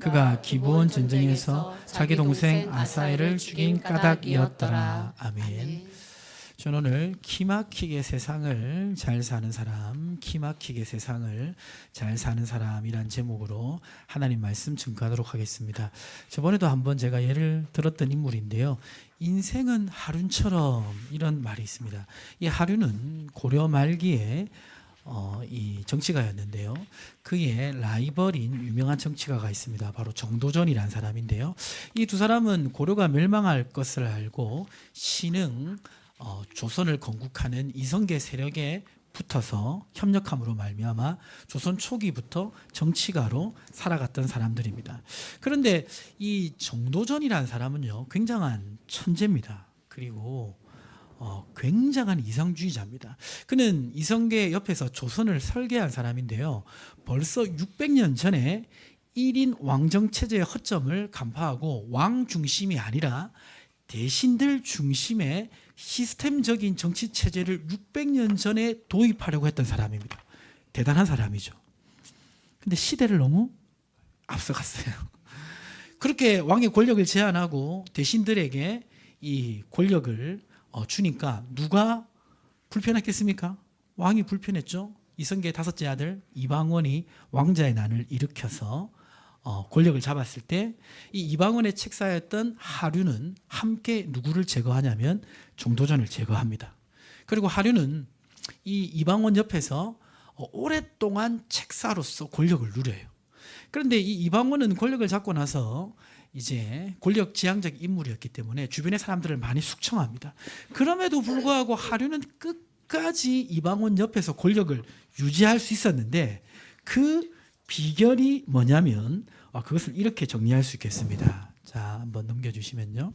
그가 기브온 전쟁에서 자기 동생 아사엘을 죽인 까닭이었더라. 아멘. 저는 오늘 기막히게 세상을 잘 사는 사람, 기막히게 세상을 잘 사는 사람이란 제목으로 하나님 말씀 증거하도록 하겠습니다. 저번에도 한번 제가 예를 들었던 인물인데요. 인생은 하륜처럼 이런 말이 있습니다. 이 하륜은 고려 말기에 이 정치가였는데요. 그의 라이벌인 유명한 정치가가 있습니다. 바로 정도전이라는 사람인데요. 이 두 사람은 고려가 멸망할 것을 알고 신흥 조선을 건국하는 이성계 세력에 붙어서 협력함으로 말미암아 조선 초기부터 정치가로 살아갔던 사람들입니다. 그런데 이 정도전이라는 사람은요, 굉장한 천재입니다. 그리고 굉장한 이상주의자입니다. 그는 이성계 옆에서 조선을 설계한 사람인데요. 벌써 600년 전에 1인 왕정 체제의 허점을 간파하고 왕 중심이 아니라 대신들 중심의 시스템적인 정치 체제를 600년 전에 도입하려고 했던 사람입니다. 대단한 사람이죠. 근데 시대를 너무 앞서갔어요. 그렇게 왕의 권력을 제한하고 대신들에게 이 권력을 주니까 누가 불편했겠습니까? 왕이 불편했죠. 이성계의 다섯째 아들 이방원이 왕자의 난을 일으켜서 권력을 잡았을 때 이 이방원의 책사였던 하륜은 함께 누구를 제거하냐면 정도전을 제거합니다. 그리고 하륜은 이 이방원 옆에서 오랫동안 책사로서 권력을 누려요. 그런데 이 이방원은 권력을 잡고 나서 이제 권력 지향적 인물이었기 때문에 주변의 사람들을 많이 숙청합니다. 그럼에도 불구하고 하륜은 끝까지 이방원 옆에서 권력을 유지할 수 있었는데 그 비결이 뭐냐면 그것을 이렇게 정리할 수 있겠습니다. 자, 한번 넘겨주시면요.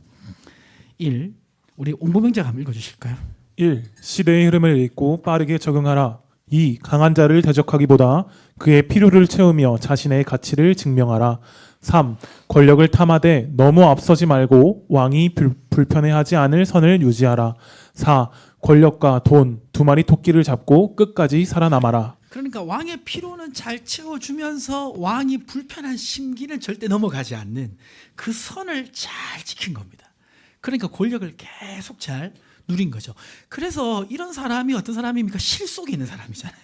1. 우리 옹보명자가 한번 읽어주실까요? 1. 시대의 흐름을 읽고 빠르게 적응하라. 2. 강한 자를 대적하기보다 그의 필요를 채우며 자신의 가치를 증명하라. 3. 권력을 탐하되 너무 앞서지 말고 왕이 불편해하지 않을 선을 유지하라. 4. 권력과 돈, 두 마리 토끼를 잡고 끝까지 살아남아라. 그러니까 왕의 필요는 잘 채워주면서 왕이 불편한 심기는 절대 넘어가지 않는 그 선을 잘 지킨 겁니다. 그러니까 권력을 계속 잘 누린 거죠. 그래서 이런 사람이 어떤 사람입니까? 실속이 있는 사람이잖아요.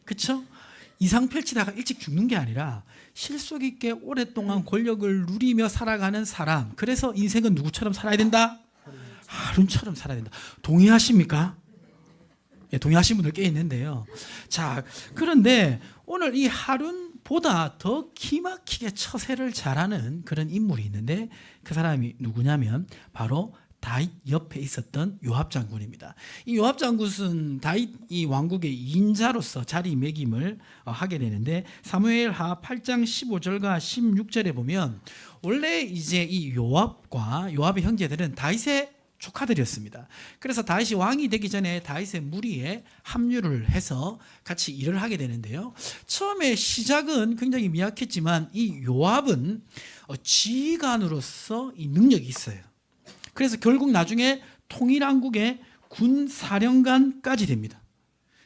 그렇죠? 이상 펼치다가 일찍 죽는 게 아니라 실속 있게 오랫동안 권력을 누리며 살아가는 사람. 그래서 인생은 누구처럼 살아야 된다? 하륜처럼 살아야 된다. 동의하십니까? 예, 동의하신 분들 꽤 있는데요. 자, 그런데 오늘 이 하륜보다 더 기막히게 처세를 잘하는 그런 인물이 있는데 그 사람이 누구냐면 바로 다윗 옆에 있었던 요압 장군입니다. 이 요압 장군은 다윗 이 왕국의 인자로서 자리매김을 하게 되는데 사무엘하 8장 15절과 16절에 보면 원래 이제 이 요압과 요압의 형제들은 다윗의 조카들이었습니다. 그래서 다윗이 왕이 되기 전에 다윗의 무리에 합류를 해서 같이 일을 하게 되는데요. 처음에 시작은 굉장히 미약했지만 이 요압은 지휘관으로서 이 능력이 있어요. 그래서 결국 나중에 통일왕국의 군사령관까지 됩니다.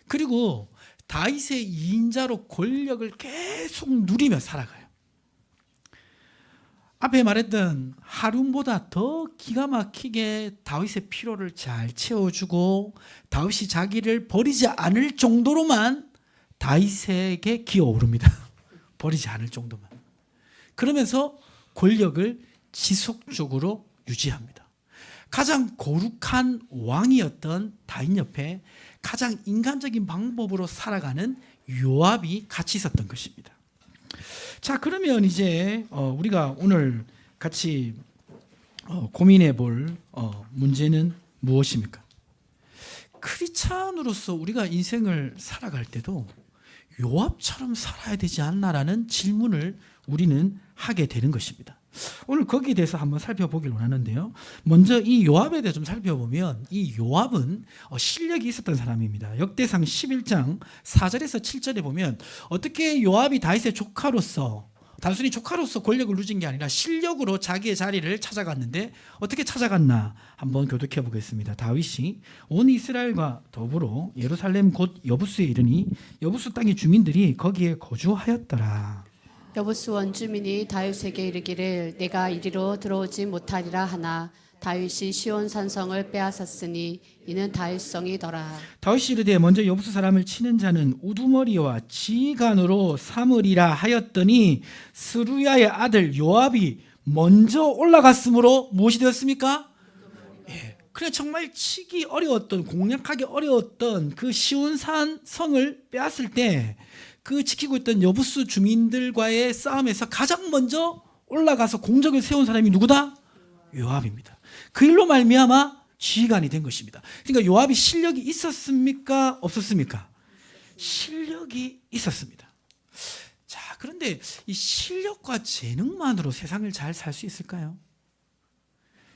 그리고 다윗의 2인자로 권력을 계속 누리며 살아가요. 앞에 말했던 하륜보다 더 기가 막히게 다윗의 필요를 잘 채워주고 다윗이 자기를 버리지 않을 정도로만 다윗에게 기어오릅니다. 버리지 않을 정도만. 그러면서 권력을 지속적으로 유지합니다. 가장 거룩한 왕이었던 다윗 옆에 가장 인간적인 방법으로 살아가는 요압이 같이 있었던 것입니다. 자, 그러면 이제 우리가 오늘 같이 고민해 볼 문제는 무엇입니까? 크리스찬으로서 우리가 인생을 살아갈 때도 요압처럼 살아야 되지 않나라는 질문을 우리는 하게 되는 것입니다. 오늘 거기에 대해서 한번 살펴보길 원하는데요. 먼저 이 요압에 대해서 좀 살펴보면 이 요압은 실력이 있었던 사람입니다. 역대상 11장 4절에서 7절에 보면 어떻게 요압이 다윗의 조카로서 단순히 조카로서 권력을 누진 게 아니라 실력으로 자기의 자리를 찾아갔는데 어떻게 찾아갔나 한번 교독해 보겠습니다. 다윗이 온 이스라엘과 더불어 예루살렘 곧 여부스에 이르니 여부스 땅의 주민들이 거기에 거주하였더라. 여부스 원주민이 다윗에게 이르기를 내가 이리로 들어오지 못하리라 하나 다윗이 시온 산성을 빼앗았으니 이는 다윗성이더라. 다윗이 이르되 먼저 여부스 사람을 치는 자는 우두머리와 지간으로 삼으리라 하였더니 스루야의 아들 요압이 먼저 올라갔으므로 무엇이 되었습니까? 예, 그래 정말 치기 어려웠던, 공략하기 어려웠던 그 시온산 성을 빼앗을 때 그 지키고 있던 여부스 주민들과의 싸움에서 가장 먼저 올라가서 공적을 세운 사람이 누구다? 요압입니다. 그 일로 말미암아 지휘관이 된 것입니다. 그러니까 요압이 실력이 있었습니까? 없었습니까? 실력이 있었습니다. 자, 그런데 이 실력과 재능만으로 세상을 잘 살 수 있을까요?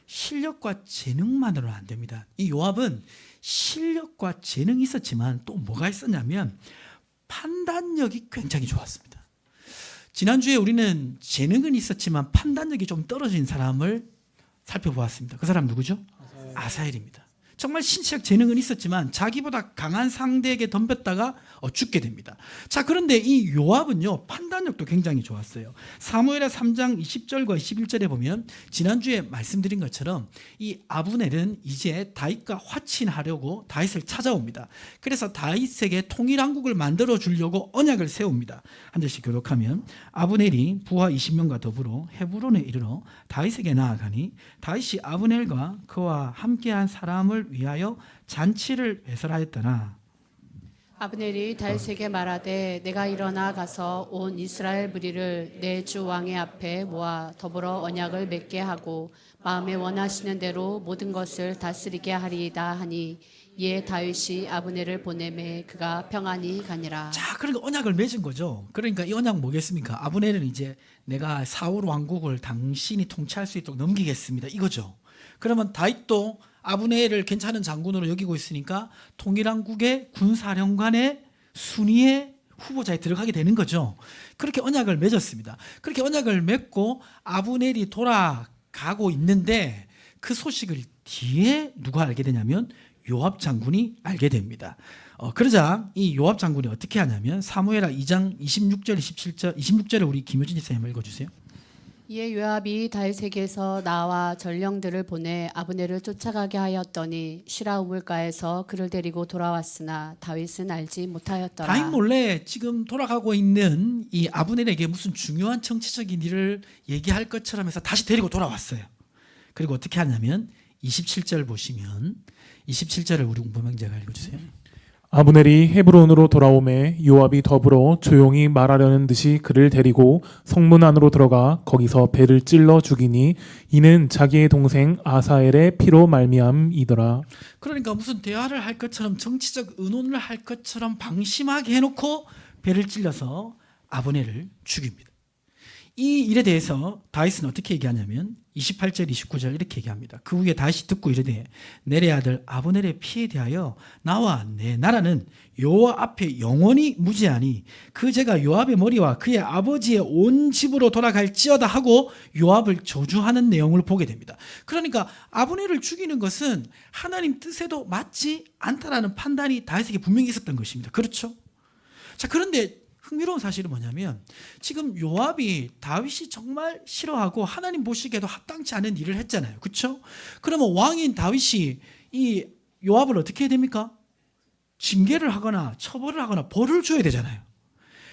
실력과 재능만으로는 안 됩니다. 이 요압은 실력과 재능이 있었지만 또 뭐가 있었냐면 판단력이 굉장히 좋았습니다. 지난주에 우리는 재능은 있었지만 판단력이 좀 떨어진 사람을 살펴보았습니다. 그 사람 누구죠? 아사엘입니다. 정말 신체적 재능은 있었지만 자기보다 강한 상대에게 덤볐다가 죽게 됩니다. 자, 그런데 이 요압은요, 판단력도 굉장히 좋았어요. 사무엘하 3장 20절과 21절에 보면 지난주에 말씀드린 것처럼 이 아브넬은 이제 다윗과 화친하려고 다윗을 찾아옵니다. 그래서 다윗에게 통일왕국을 만들어 주려고 언약을 세웁니다. 한 절씩 교독하면 아브넬이 부하 20명과 더불어 헤브론에 이르러 다윗에게 나아가니 다윗이 아브넬과 그와 함께한 사람을 위하여 잔치를 배설하였더라. 아브넬이 다윗에게 말하되 내가 일어나 가서 온 이스라엘 무리를 내 주 왕의 앞에 모아 더불어 언약을 맺게 하고 마음에 원하시는 대로 모든 것을 다스리게 하리이다 하니 이에 다윗이 아브넬을 보내매 그가 평안히 가니라. 자, 그러니까 언약을 맺은 거죠. 그러니까 이 언약 뭐겠습니까? 아브넬은 이제 내가 사울 왕국을 당신이 통치할 수 있도록 넘기겠습니다, 이거죠. 그러면 다윗도 아브넬을 괜찮은 장군으로 여기고 있으니까 통일왕국의 군사령관의 순위의 후보자에 들어가게 되는 거죠. 그렇게 언약을 맺었습니다. 그렇게 언약을 맺고 아브넬이 돌아가고 있는데 그 소식을 뒤에 누가 알게 되냐면 요압 장군이 알게 됩니다. 그러자 이 요압 장군이 어떻게 하냐면 사무엘하 2장 26절 27절 26절을 우리 김효진 집사님 읽어주세요. 이에 요압이 다윗에게서 나와 전령들을 보내 아브넬을 쫓아가게 하였더니 시라 우물가에서 그를 데리고 돌아왔으나 다윗은 알지 못하였더라. 다윗 몰래 지금 돌아가고 있는 이 아브넬에게 무슨 중요한 정치적인 일을 얘기할 것처럼 해서 다시 데리고 돌아왔어요. 그리고 어떻게 하냐면 27절 보시면 27절을 우리 공부명제가 읽어주세요. 아브넬이 헤브론으로 돌아오매 요압이 더불어 조용히 말하려는 듯이 그를 데리고 성문 안으로 들어가 거기서 배를 찔러 죽이니 이는 자기의 동생 아사엘의 피로 말미암이더라. 그러니까 무슨 대화를 할 것처럼 정치적 의논을 할 것처럼 방심하게 해놓고 배를 찔러서 아브넬을 죽입니다. 이 일에 대해서 다윗은 어떻게 얘기하냐면 28절 29절 이렇게 얘기합니다. 그 후에 다윗이 듣고 이르되 넬의 아들 아브넬의 피에 대하여 나와 내 나라는 여호와 앞에 영원히 무죄하니 그 죄가 요압의 머리와 그의 아버지의 온 집으로 돌아갈지어다 하고 요압을 저주하는 내용을 보게 됩니다. 그러니까 아브넬을 죽이는 것은 하나님 뜻에도 맞지 않다라는 판단이 다윗에게 분명히 있었던 것입니다. 그렇죠? 자, 그런데 흥미로운 사실은 뭐냐면 지금 요압이 다윗이 정말 싫어하고 하나님 보시기에도 합당치 않은 일을 했잖아요. 그렇죠? 그러면 왕인 다윗이 이 요압을 어떻게 해야 됩니까? 징계를 하거나 처벌을 하거나 벌을 줘야 되잖아요.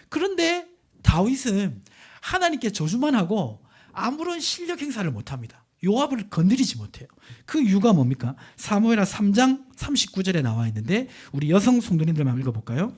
그런데 다윗은 하나님께 저주만 하고 아무런 실력 행사를 못합니다. 요압을 건드리지 못해요. 그 이유가 뭡니까? 사무엘하 3장 39절에 나와 있는데 우리 여성 성도님들만 읽어볼까요?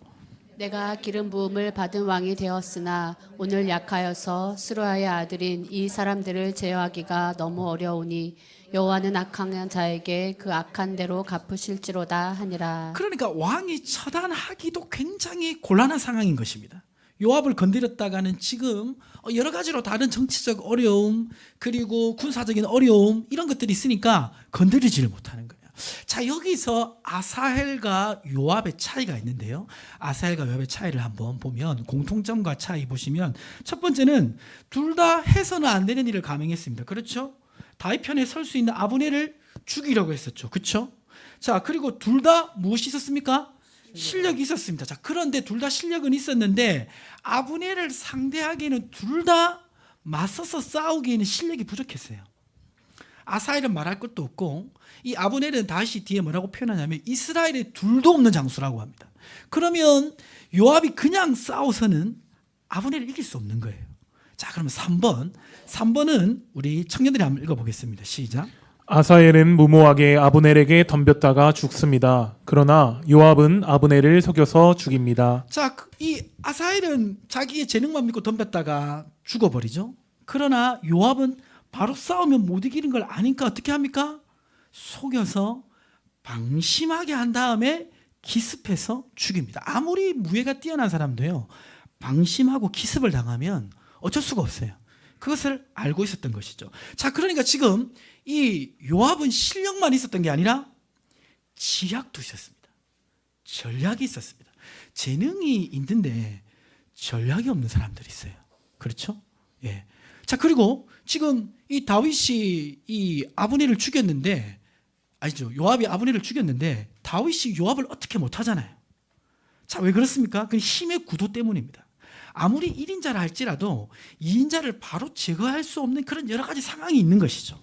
내가 기름 부음을 받은 왕이 되었으나 오늘 약하여서 스루야의 아들인 이 사람들을 제어하기가 너무 어려우니 여호와는 악한 자에게 그 악한 대로 갚으실지로다 하니라. 그러니까 왕이 처단하기도 굉장히 곤란한 상황인 것입니다. 요압을 건드렸다가는 지금 여러 가지로 다른 정치적 어려움 그리고 군사적인 어려움 이런 것들이 있으니까 건드리지를 못하는 거예요. 자, 여기서 아사헬과 요압의 차이가 있는데요. 아사헬과 요압의 차이를 한번 보면 공통점과 차이 보시면 첫 번째는 둘 다 해서는 안 되는 일을 감행했습니다. 그렇죠? 다윗 편에 설 수 있는 아브넬을 죽이려고 했었죠. 그렇죠? 자, 그리고 둘 다 무엇이 있었습니까? 실력이 있었습니다. 자, 그런데 둘 다 실력은 있었는데 아브넬을 상대하기에는 둘 다 맞서서 싸우기에는 실력이 부족했어요. 아사엘은 말할 것도 없고 이 아브넬은 다시 뒤에 뭐라고 표현하냐면 이스라엘에 둘도 없는 장수라고 합니다. 그러면 요압이 그냥 싸워서는 아브넬을 이길 수 없는 거예요. 자, 그러면 3번은 우리 청년들이 한번 읽어보겠습니다. 시작. 아사엘은 무모하게 아브넬에게 덤볐다가 죽습니다. 그러나 요압은 아브넬을 속여서 죽입니다. 자, 이 아사엘은 자기의 재능만 믿고 덤볐다가 죽어버리죠. 그러나 요압은 바로 싸우면 못 이기는 걸 아니까 어떻게 합니까? 속여서 방심하게 한 다음에 기습해서 죽입니다. 아무리 무예가 뛰어난 사람도요, 방심하고 기습을 당하면 어쩔 수가 없어요. 그것을 알고 있었던 것이죠. 자, 그러니까 지금 이 요압은 실력만 있었던 게 아니라 지략도 있었습니다. 전략이 있었습니다. 재능이 있는데 전략이 없는 사람들이 있어요. 그렇죠? 예. 자, 그리고 지금 이 다윗이 이 아브넬을 죽였는데, 아니죠, 요압이 아브넬을 죽였는데 다윗이 요압을 어떻게 못하잖아요. 자, 왜 그렇습니까? 그 힘의 구도 때문입니다. 아무리 1인자라 할지라도 2인자를 바로 제거할 수 없는 그런 여러 가지 상황이 있는 것이죠.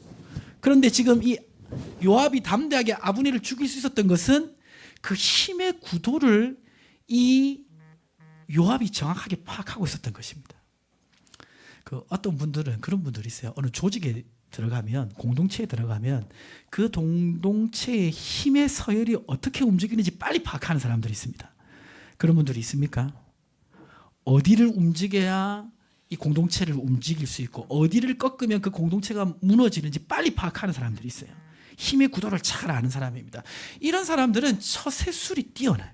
그런데 지금 이 요압이 담대하게 아브넬을 죽일 수 있었던 것은 그 힘의 구도를 이 요압이 정확하게 파악하고 있었던 것입니다. 그 어떤 분들은 그런 분들이 있어요. 어느 조직에 들어가면, 공동체에 들어가면 그 공동체의 힘의 서열이 어떻게 움직이는지 빨리 파악하는 사람들이 있습니다. 그런 분들이 있습니까? 어디를 움직여야 이 공동체를 움직일 수 있고 어디를 꺾으면 그 공동체가 무너지는지 빨리 파악하는 사람들이 있어요. 힘의 구도를 잘 아는 사람입니다. 이런 사람들은 처세술이 뛰어나요.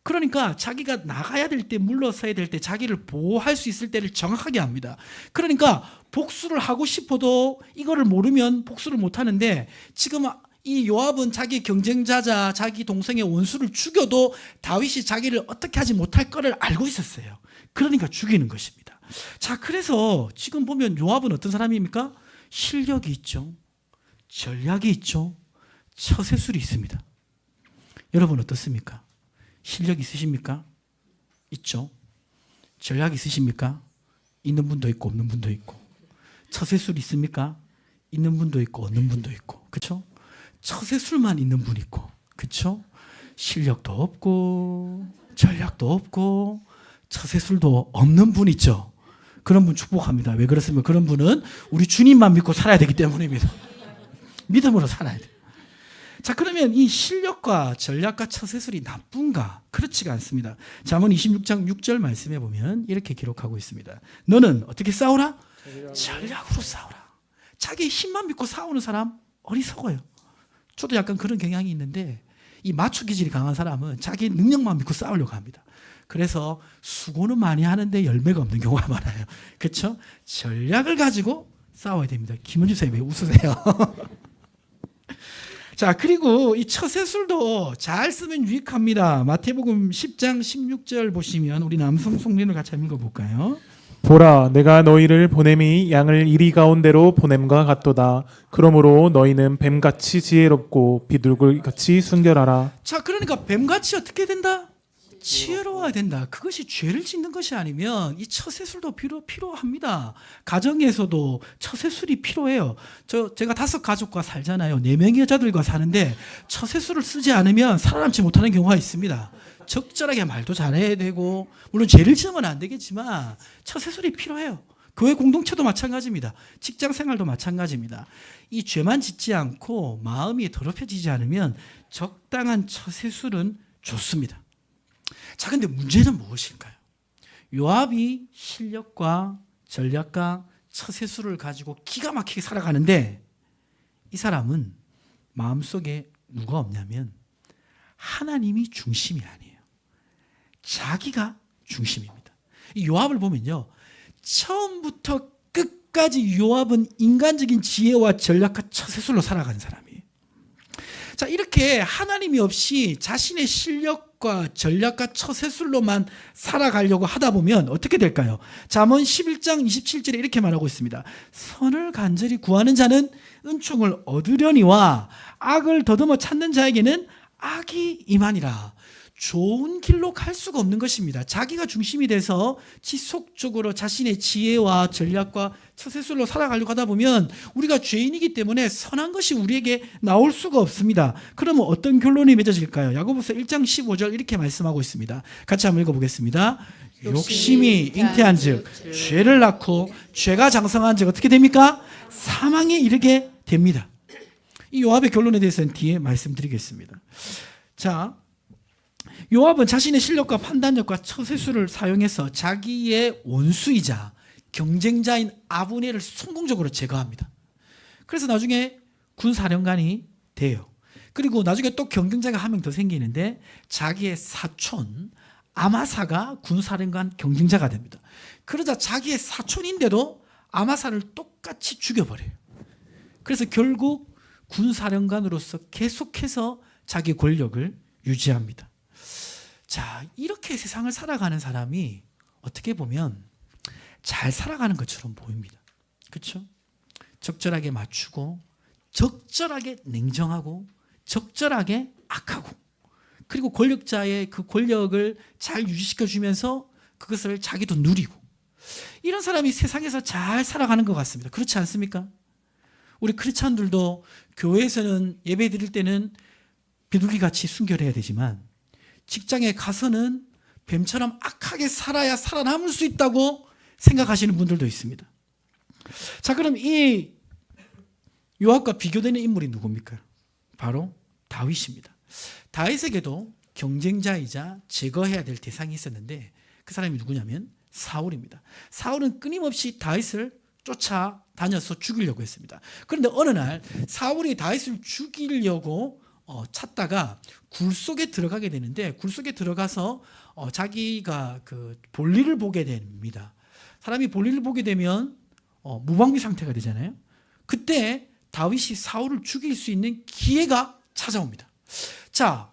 그러니까 자기가 나가야 될 때, 물러서야 될 때, 자기를 보호할 수 있을 때를 정확하게 압니다. 그러니까 복수를 하고 싶어도 이거를 모르면 복수를 못 하는데, 지금 이 요압은 자기 경쟁자자, 자기 동생의 원수를 죽여도 다윗이 자기를 어떻게 하지 못할 거를 알고 있었어요. 그러니까 죽이는 것입니다. 자, 그래서 지금 보면 요압은 어떤 사람입니까? 실력이 있죠. 전략이 있죠. 처세술이 있습니다. 여러분 어떻습니까? 실력 있으십니까? 있죠. 전략 있으십니까? 있는 분도 있고 없는 분도 있고. 처세술 있습니까? 있는 분도 있고 없는 분도 있고. 그렇죠? 처세술만 있는 분 있고. 그렇죠? 실력도 없고 전략도 없고 처세술도 없는 분 있죠. 그런 분 축복합니다. 왜 그렇습니까? 그런 분은 우리 주님만 믿고 살아야 되기 때문입니다. 믿음으로 살아야 돼요. 자, 그러면 이 실력과 전략과 처세술이 나쁜가? 그렇지가 않습니다. 잠언 26장 6절 말씀에 보면 이렇게 기록하고 있습니다. 너는 어떻게 싸우라? 전략으로 싸우라. 자기 힘만 믿고 싸우는 사람 어리석어요. 저도 약간 그런 경향이 있는데 이 마초 기질이 강한 사람은 자기 능력만 믿고 싸우려고 합니다. 그래서 수고는 많이 하는데 열매가 없는 경우가 많아요. 그렇죠? 전략을 가지고 싸워야 됩니다. 김은주 선생님 왜 웃으세요? 자, 그리고 이 처세술도 잘 쓰면 유익합니다. 마태복음 10장 16절 보시면 우리 남성 성린을 같이 한번 읽어볼까요? 보라, 내가 너희를 보냄이 양을 이리 가운데로 보냄과 같도다. 그러므로 너희는 뱀같이 지혜롭고 비둘기같이 순결하라. 자, 그러니까 뱀같이 어떻게 된다? 지혜로워야 된다. 그것이 죄를 짓는 것이 아니면 이 처세술도 필요합니다. 가정에서도 처세술이 필요해요. 제가 5가족과 살잖아요. 4명의 여자들과 사는데 처세술을 쓰지 않으면 살아남지 못하는 경우가 있습니다. 적절하게 말도 잘해야 되고, 물론 죄를 지으면 안 되겠지만 처세술이 필요해요. 교회 공동체도 마찬가지입니다. 직장 생활도 마찬가지입니다. 이 죄만 짓지 않고 마음이 더럽혀지지 않으면 적당한 처세술은 좋습니다. 자, 근데 문제는 무엇일까요? 요압이 실력과 전략과 처세술을 가지고 기가 막히게 살아가는데 이 사람은 마음속에 누가 없냐면 하나님이 중심이 아니에요. 자기가 중심입니다. 이 요압을 보면요, 처음부터 끝까지 요압은 인간적인 지혜와 전략과 처세술로 살아가는 사람이에요. 자, 이렇게 하나님이 없이 자신의 실력과 전략과 처세술로만 살아가려고 하다 보면 어떻게 될까요? 잠언 11장 27절에 이렇게 말하고 있습니다. 선을 간절히 구하는 자는 은총을 얻으려니와 악을 더듬어 찾는 자에게는 악이 임하니라. 좋은 길로 갈 수가 없는 것입니다. 자기가 중심이 돼서 지속적으로 자신의 지혜와 전략과 처세술로 살아가려고 하다 보면 우리가 죄인이기 때문에 선한 것이 우리에게 나올 수가 없습니다. 그러면 어떤 결론이 맺어질까요? 야고보서 1장 15절 이렇게 말씀하고 있습니다. 같이 한번 읽어보겠습니다. 욕심이 잉태한 즉 죄를 낳고 죄가 장성한 즉 어떻게 됩니까? 사망에 이르게 됩니다. 이 요압의 결론에 대해서는 뒤에 말씀드리겠습니다. 자, 요압은 자신의 실력과 판단력과 처세술을 사용해서 자기의 원수이자 경쟁자인 아브넬을 성공적으로 제거합니다. 그래서 나중에 군사령관이 돼요. 그리고 나중에 또 경쟁자가 한 명 더 생기는데 자기의 사촌 아마사가 군사령관 경쟁자가 됩니다. 그러자 자기의 사촌인데도 아마사를 똑같이 죽여버려요. 그래서 결국 군사령관으로서 계속해서 자기 권력을 유지합니다. 자, 이렇게 세상을 살아가는 사람이 어떻게 보면 잘 살아가는 것처럼 보입니다. 그렇죠? 적절하게 맞추고 적절하게 냉정하고 적절하게 악하고 그리고 권력자의 그 권력을 잘 유지시켜 주면서 그것을 자기도 누리고 이런 사람이 세상에서 잘 살아가는 것 같습니다. 그렇지 않습니까? 우리 크리스찬들도 교회에서는 예배 드릴 때는 비둘기같이 순결해야 되지만 직장에 가서는 뱀처럼 악하게 살아야 살아남을 수 있다고 생각하시는 분들도 있습니다. 자, 그럼 이 요압과 비교되는 인물이 누굽니까? 바로 다윗입니다. 다윗에게도 경쟁자이자 제거해야 될 대상이 있었는데 그 사람이 누구냐면 사울입니다. 사울은 끊임없이 다윗을 쫓아다녀서 죽이려고 했습니다. 그런데 어느 날 사울이 다윗을 죽이려고 찾다가 굴 속에 들어가게 되는데 굴 속에 들어가서 자기가 그 볼일을 보게 됩니다. 사람이 볼일을 보게 되면 무방비 상태가 되잖아요. 그때 다윗이 사울을 죽일 수 있는 기회가 찾아옵니다. 자,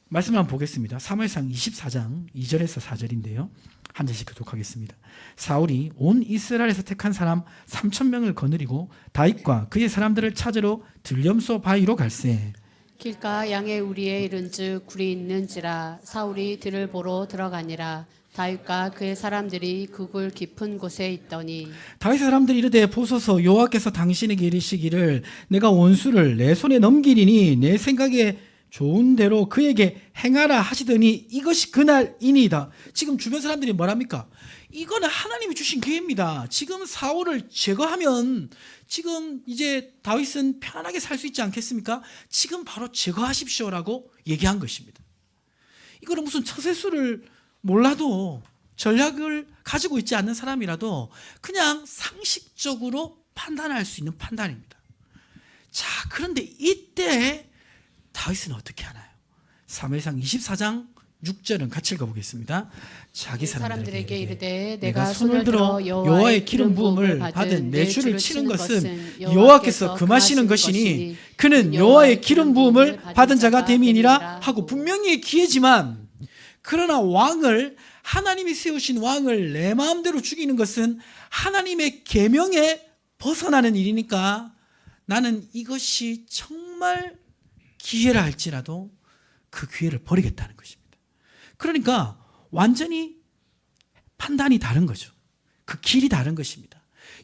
말씀을 한번 보겠습니다. 사무엘상 24장 2절에서 4절인데요. 한 절씩 교독하겠습니다. 사울이 온 이스라엘에서 택한 사람 3,000명을 거느리고 다윗과 그의 사람들을 찾으러 들염소 바위로 갈새 길가 양의 우리에 이른즉 굴이 있는지라 사울이 들을 보러 들어가니라. 다윗과 그의 사람들이 그 굴 깊은 곳에 있더니 다윗의 사람들이 이르되 보소서 여호와께서 당신에게 이르시기를 내가 원수를 내 손에 넘기리니 내 생각에 좋은 대로 그에게 행하라 하시더니 이것이 그날이니이다. 지금 주변 사람들이 뭐랍니까? 이거는 하나님이 주신 기회입니다. 지금 사울을 제거하면 지금 이제 다윗은 편안하게 살 수 있지 않겠습니까? 지금 바로 제거하십시오라고 얘기한 것입니다. 이거는 무슨 처세술을 몰라도 전략을 가지고 있지 않는 사람이라도 그냥 상식적으로 판단할 수 있는 판단입니다. 자, 그런데 이때 다윗은 어떻게 하나요? 사무엘상 24장 6절은 같이 읽어보겠습니다. 자기 사람들에게 이르되 내가 손을 들어 여호와의 기름 부음을 받은 내 주를 치는 것은 여호와께서 금하시는 것이니 그는 여호와의 기름 부음을 받은 자가 됨이니라 하고 분명히 기회지만 그러나 왕을 하나님이 세우신 왕을 내 마음대로 죽이는 것은 하나님의 계명에 벗어나는 일이니까 나는 이것이 정말 기회라 할지라도 그 기회를 버리겠다는 것입니다. 그러니까 완전히 판단이 다른 거죠. 그 길이 다른 것입니다.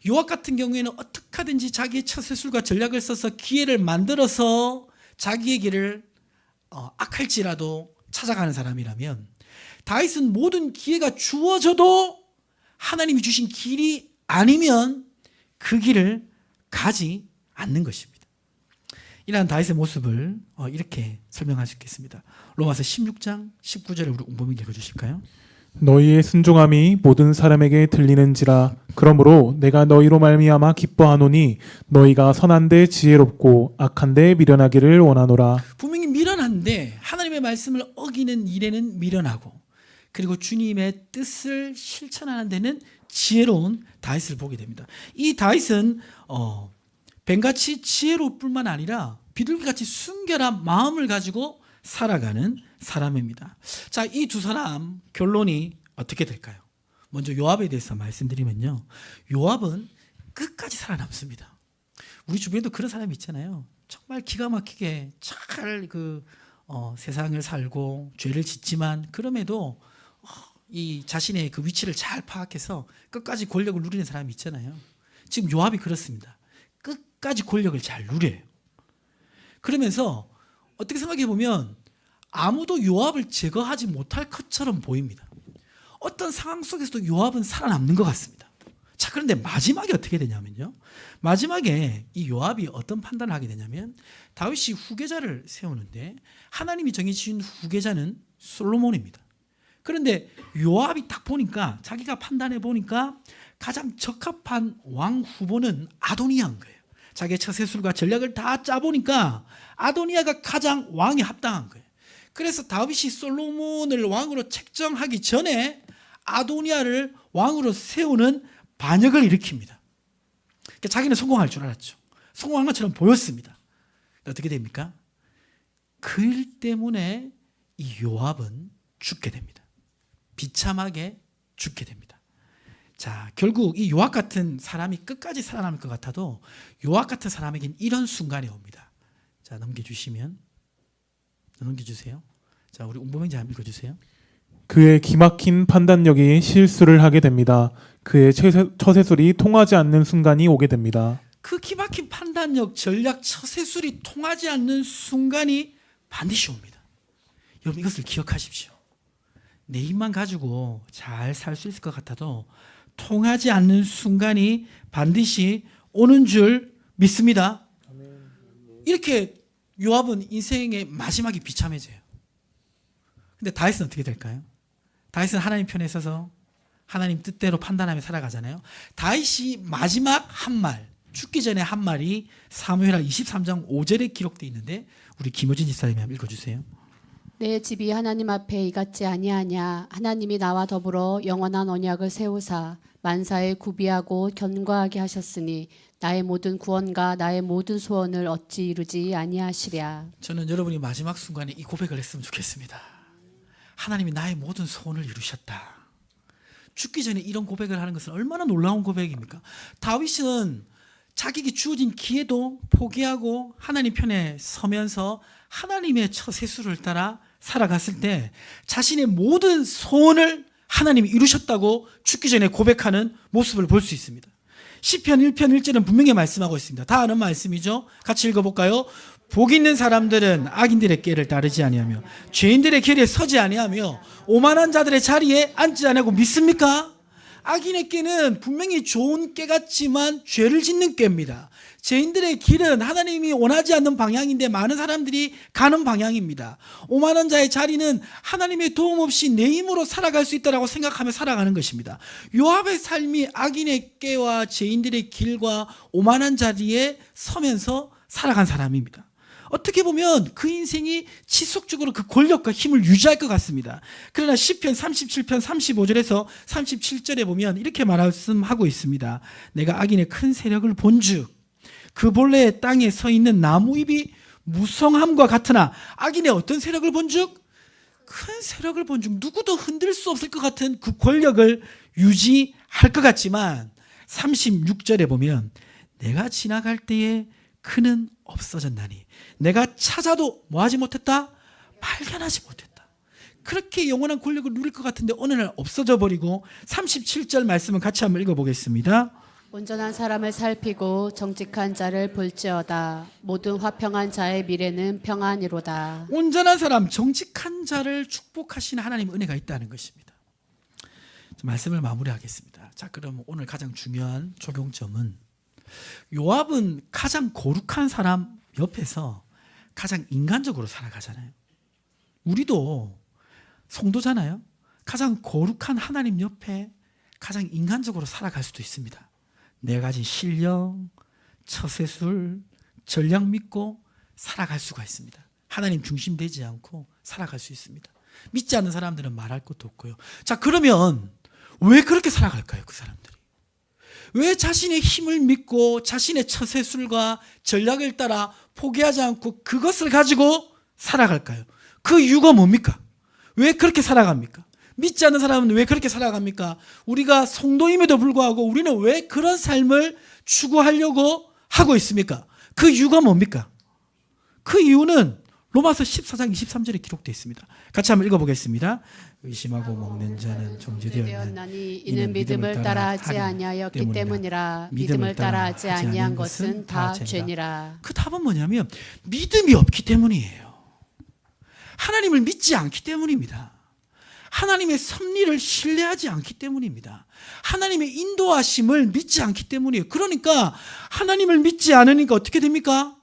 요압 같은 경우에는 어떻게 하든지 자기의 처세술과 전략을 써서 기회를 만들어서 자기의 길을 악할지라도 찾아가는 사람이라면 다윗은 모든 기회가 주어져도 하나님이 주신 길이 아니면 그 길을 가지 않는 것입니다. 이러한 다윗의 모습을 이렇게 설명할 수 있겠습니다. 로마서 16장 19절을 우리 옹범이 읽어주실까요? 너희의 순종함이 모든 사람에게 들리는지라 그러므로 내가 너희로 말미암아 기뻐하노니 너희가 선한데 지혜롭고 악한데 미련하기를 원하노라. 분명히 미련한데 하나님의 말씀을 어기는 일에는 미련하고 그리고 주님의 뜻을 실천하는 데는 지혜로운 다윗을 보게 됩니다. 이 다윗은 뱀같이 지혜로울 뿐만 아니라 비둘기같이 순결한 마음을 가지고 살아가는 사람입니다. 자, 이 두 사람 결론이 어떻게 될까요? 먼저 요압에 대해서 말씀드리면요. 요압은 끝까지 살아남습니다. 우리 주변에도 그런 사람이 있잖아요. 정말 기가 막히게 잘 세상을 살고 죄를 짓지만 그럼에도 이 자신의 그 위치를 잘 파악해서 끝까지 권력을 누리는 사람이 있잖아요. 지금 요압이 그렇습니다. 끝까지 권력을 잘 누려요. 그러면서 어떻게 생각해 보면 아무도 요압을 제거하지 못할 것처럼 보입니다. 어떤 상황 속에서도 요압은 살아남는 것 같습니다. 자, 그런데 마지막에 어떻게 되냐면요. 마지막에 이 요압이 어떤 판단을 하게 되냐면 다윗이 후계자를 세우는데 하나님이 정해주신 후계자는 솔로몬입니다. 그런데 요압이 딱 보니까 자기가 판단해 보니까 가장 적합한 왕 후보는 아도니아인 거예요. 자기의 처세술과 전략을 다 짜보니까 아도니아가 가장 왕에 합당한 거예요. 그래서 다윗이 솔로몬을 왕으로 책정하기 전에 아도니아를 왕으로 세우는 반역을 일으킵니다. 그러니까 자기는 성공할 줄 알았죠. 성공한 것처럼 보였습니다. 어떻게 됩니까? 그 일 때문에 이 요압은 죽게 됩니다. 비참하게 죽게 됩니다. 자, 결국 이 요압 같은 사람이 끝까지 살아남을 것 같아도 요압 같은 사람에겐 이런 순간이 옵니다. 자, 넘겨주시면 넘겨주세요. 자, 우리 웅범행자 한번 읽어주세요. 그의 기막힌 판단력이 실수를 하게 됩니다. 그의 처세술이 통하지 않는 순간이 오게 됩니다. 그 기막힌 판단력, 전략, 처세술이 통하지 않는 순간이 반드시 옵니다. 여러분 이것을 기억하십시오. 내 힘만 가지고 잘 살 수 있을 것 같아도 통하지 않는 순간이 반드시 오는 줄 믿습니다. 이렇게 요압은 인생의 마지막이 비참해져요. 근데 다윗은 어떻게 될까요? 다윗은 하나님 편에 서서 하나님 뜻대로 판단하며 살아가잖아요. 다윗이 마지막 한 말, 죽기 전에 한 말이 사무엘하 23장 5절에 기록되어 있는데 우리 김호진 집사님이 한번 읽어주세요. 내 집이 하나님 앞에 이같지 아니하냐. 하나님이 나와 더불어 영원한 언약을 세우사 만사에 구비하고 견고하게 하셨으니 나의 모든 구원과 나의 모든 소원을 어찌 이루지 아니하시랴. 저는 여러분이 마지막 순간에 이 고백을 했으면 좋겠습니다. 하나님이 나의 모든 소원을 이루셨다. 죽기 전에 이런 고백을 하는 것은 얼마나 놀라운 고백입니까? 다윗은 자기에게 주어진 기회도 포기하고 하나님 편에 서면서 하나님의 처세술을 따라 살아갔을 때 자신의 모든 소원을 하나님이 이루셨다고 죽기 전에 고백하는 모습을 볼 수 있습니다. 시편 1편 1절은 분명히 말씀하고 있습니다. 다 아는 말씀이죠. 같이 읽어볼까요? 복 있는 사람들은 악인들의 꾀를 따르지 아니하며 죄인들의 길에 서지 아니하며 오만한 자들의 자리에 앉지 아니하고 믿습니까? 악인의 꾀는 분명히 좋은 꾀 같지만 죄를 짓는 꾀입니다. 죄인들의 길은 하나님이 원하지 않는 방향인데 많은 사람들이 가는 방향입니다. 오만한 자의 자리는 하나님의 도움 없이 내 힘으로 살아갈 수 있다고 생각하며 살아가는 것입니다. 요압의 삶이 악인의 꾀와 죄인들의 길과 오만한 자리에 서면서 살아간 사람입니다. 어떻게 보면 그 인생이 지속적으로 그 권력과 힘을 유지할 것 같습니다. 그러나 시편 37편 35절에서 37절에 보면 이렇게 말씀하고 있습니다. 내가 악인의 큰 세력을 본즉 그 본래 땅에 서 있는 나무잎이 무성함과 같으나 악인의 어떤 세력을 본즉 큰 세력을 본즉 누구도 흔들 수 없을 것 같은 그 권력을 유지할 것 같지만 36절에 보면 내가 지나갈 때에 그는 없어졌나니 내가 찾아도 뭐하지 못했다? 발견하지 못했다. 그렇게 영원한 권력을 누릴 것 같은데 어느 날 없어져 버리고 37절 말씀을 같이 한번 읽어보겠습니다. 온전한 사람을 살피고 정직한 자를 볼지어다. 모든 화평한 자의 미래는 평안이로다. 온전한 사람, 정직한 자를 축복하시는 하나님의 은혜가 있다는 것입니다. 말씀을 마무리하겠습니다. 자, 그럼 오늘 가장 중요한 적용점은 요압은 가장 거룩한 사람 옆에서 가장 인간적으로 살아가잖아요. 우리도 성도잖아요. 가장 거룩한 하나님 옆에 가장 인간적으로 살아갈 수도 있습니다. 네 가지 실력, 처세술, 전략 믿고 살아갈 수가 있습니다. 하나님 중심되지 않고 살아갈 수 있습니다. 믿지 않는 사람들은 말할 것도 없고요. 자, 그러면 왜 그렇게 살아갈까요? 그 사람들이 왜 자신의 힘을 믿고 자신의 처세술과 전략을 따라 포기하지 않고 그것을 가지고 살아갈까요? 그 이유가 뭡니까? 왜 그렇게 살아갑니까? 믿지 않는 사람은 왜 그렇게 살아갑니까? 우리가 성도임에도 불구하고 우리는 왜 그런 삶을 추구하려고 하고 있습니까? 그 이유가 뭡니까? 그 이유는 로마서 14장 23절에 기록되어 있습니다. 같이 한번 읽어보겠습니다. 의심하고 먹는 자는 정죄되었나니 되었나니 이는 믿음을 따라하지 아니하였기 때문이라. 믿음을 따라하지 아니한 것은 다 죄니라. 그 답은 뭐냐면 믿음이 없기 때문이에요. 하나님을 믿지 않기 때문입니다. 하나님의 섭리를 신뢰하지 않기 때문입니다. 하나님의 인도하심을 믿지 않기 때문이에요. 그러니까 하나님을 믿지 않으니까 어떻게 됩니까?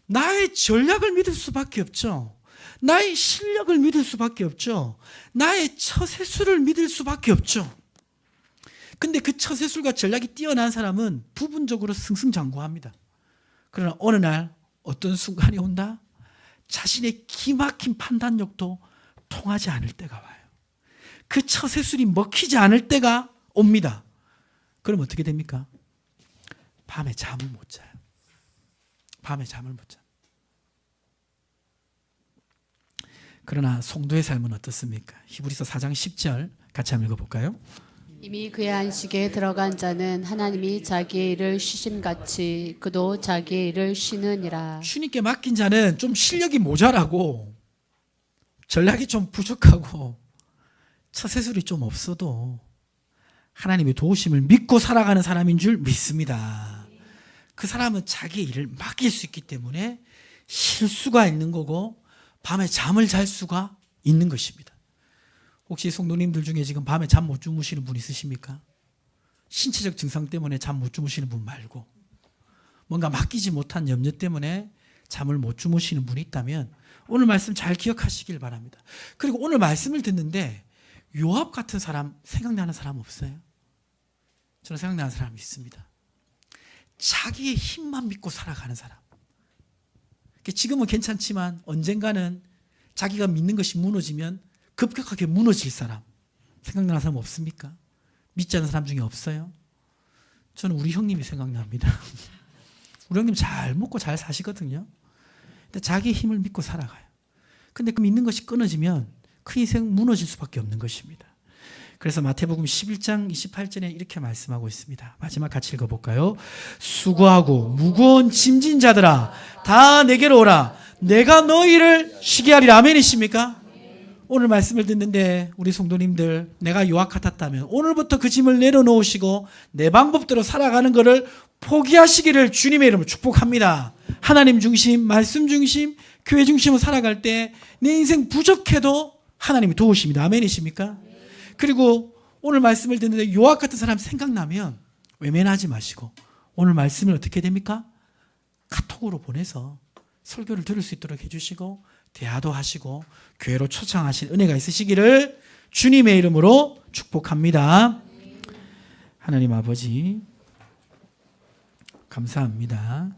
나의 전략을 믿을 수밖에 없죠. 나의 실력을 믿을 수밖에 없죠. 나의 처세술을 믿을 수밖에 없죠. 근데 그 처세술과 전략이 뛰어난 사람은 부분적으로 승승장구합니다. 그러나 어느 날 어떤 순간이 온다? 자신의 기막힌 판단력도 통하지 않을 때가 와요. 그 처세술이 먹히지 않을 때가 옵니다. 그럼 어떻게 됩니까? 밤에 잠을 못 자요. 밤에 잠을 못 자. 그러나 성도의 삶은 어떻습니까? 히브리서 4장 10절 같이 한번 읽어볼까요? 이미 그의 안식에 들어간 자는 하나님이 자기의 일을 쉬심같이 그도 자기의 일을 쉬느니라. 주님께 맡긴 자는 좀 실력이 모자라고 전략이 좀 부족하고 처세술이 좀 없어도 하나님의 도우심을 믿고 살아가는 사람인 줄 믿습니다. 그 사람은 자기의 일을 맡길 수 있기 때문에 쉴 수가 있는 거고 밤에 잠을 잘 수가 있는 것입니다. 혹시 성도님들 중에 지금 밤에 잠 못 주무시는 분 있으십니까? 신체적 증상 때문에 잠 못 주무시는 분 말고 뭔가 맡기지 못한 염려 때문에 잠을 못 주무시는 분이 있다면 오늘 말씀 잘 기억하시길 바랍니다. 그리고 오늘 말씀을 듣는데 요압 같은 사람 생각나는 사람 없어요? 저는 생각나는 사람이 있습니다. 자기의 힘만 믿고 살아가는 사람. 지금은 괜찮지만 언젠가는 자기가 믿는 것이 무너지면 급격하게 무너질 사람. 생각나는 사람 없습니까? 믿지 않는 사람 중에 없어요? 저는 우리 형님이 생각납니다. 우리 형님 잘 먹고 잘 사시거든요. 근데 자기 힘을 믿고 살아가요. 근데 그 믿는 것이 끊어지면 그 인생 무너질 수밖에 없는 것입니다. 그래서 마태복음 11장 28절에 이렇게 말씀하고 있습니다. 마지막 같이 읽어볼까요? 수고하고 무거운 짐진 자들아 다 내게로 오라. 내가 너희를 쉬게 하리라. 아멘이십니까? 오늘 말씀을 듣는데 우리 성도님들 내가 요압 같았다면 오늘부터 그 짐을 내려놓으시고 내 방법대로 살아가는 것을 포기하시기를 주님의 이름으로 축복합니다. 하나님 중심, 말씀 중심, 교회 중심으로 살아갈 때 내 인생 부족해도 하나님이 도우십니다. 아멘이십니까? 그리고 오늘 말씀을 듣는데 요압 같은 사람 생각나면 외면하지 마시고 오늘 말씀을 어떻게 됩니까? 카톡으로 보내서 설교를 들을 수 있도록 해주시고 대화도 하시고 교회로 초청하신 은혜가 있으시기를 주님의 이름으로 축복합니다. 하나님 아버지 감사합니다.